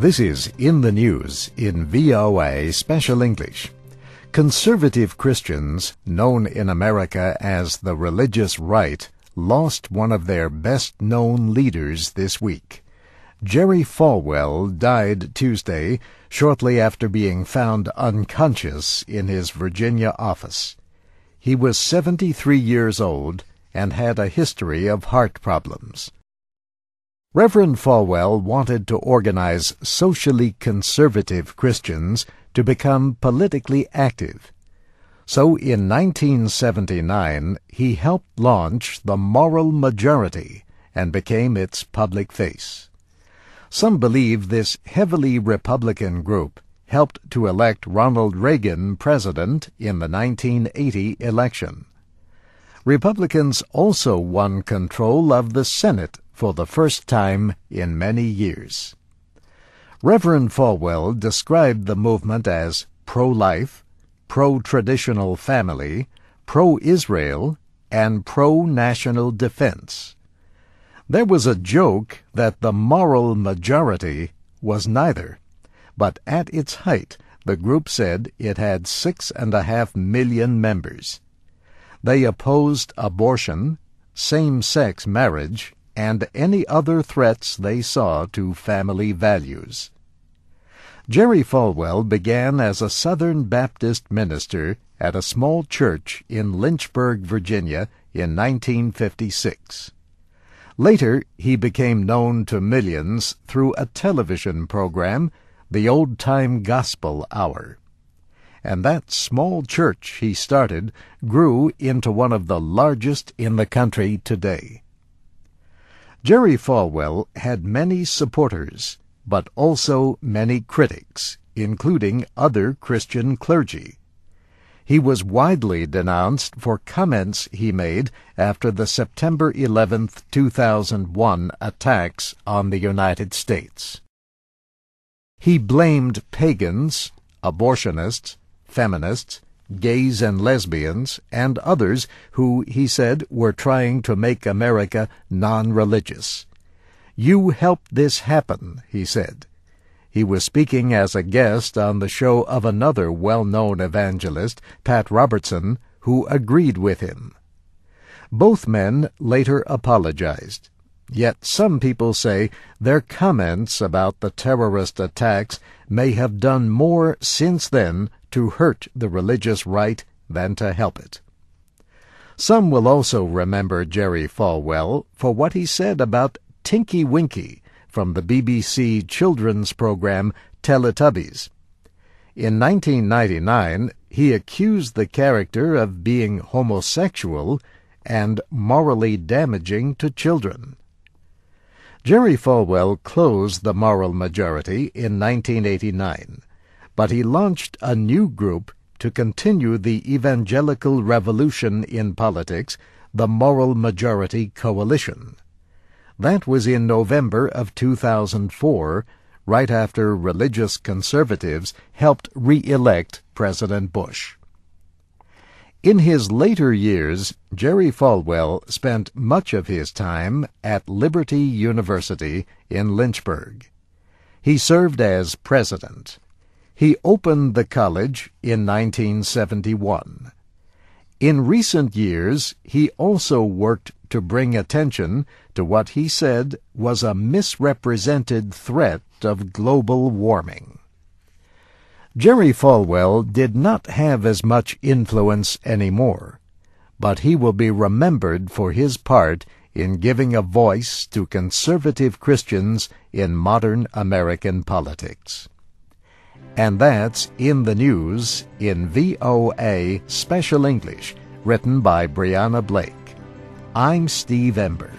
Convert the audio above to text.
This is In the News in VOA Special English. Conservative Christians, known in America as the religious right, lost one of their best-known leaders this week. Jerry Falwell died Tuesday, shortly after being found unconscious in his Virginia office. He was 73 years old and had a history of heart problems. Reverend Falwell wanted to organize socially conservative Christians to become politically active. So in 1979, he helped launch the Moral Majority and became its public face. Some believe this heavily Republican group helped to elect Ronald Reagan president in the 1980 election. Republicans also won control of the Senate for the first time in many years. Reverend Falwell described the movement as pro-life, pro-traditional family, pro-Israel, and pro-national defense. There was a joke that the moral majority was neither, but at its height the group said it had 6.5 million members. They opposed abortion, same-sex marriage, and any other threats they saw to family values. Jerry Falwell began as a Southern Baptist minister at a small church in Lynchburg, Virginia, in 1956. Later, he became known to millions through a television program, The Old Time Gospel Hour. And that small church he started grew into one of the largest in the country today. Jerry Falwell had many supporters, but also many critics, including other Christian clergy. He was widely denounced for comments he made after the September 11, 2001 attacks on the United States. He blamed pagans, abortionists, feminists, gays and lesbians, and others who, he said, were trying to make America non-religious. "You helped this happen," he said. He was speaking as a guest on the show of another well-known evangelist, Pat Robertson, who agreed with him. Both men later apologized. Yet some people say their comments about the terrorist attacks may have done more since then to hurt the religious right than to help it. Some will also remember Jerry Falwell for what he said about Tinky Winky from the BBC children's program Teletubbies. In 1999, he accused the character of being homosexual and morally damaging to children. Jerry Falwell closed the Moral Majority in 1989, but he launched a new group to continue the evangelical revolution in politics, the Moral Majority Coalition. That was in November of 2004, right after religious conservatives helped re-elect President Bush. In his later years, Jerry Falwell spent much of his time at Liberty University in Lynchburg. He served as president. He opened the college in 1971. In recent years, he also worked to bring attention to what he said was a misrepresented threat of global warming. Jerry Falwell did not have as much influence anymore, but he will be remembered for his part in giving a voice to conservative Christians in modern American politics. And that's In the News in VOA Special English, written by Brianna Blake. I'm Steve Ember.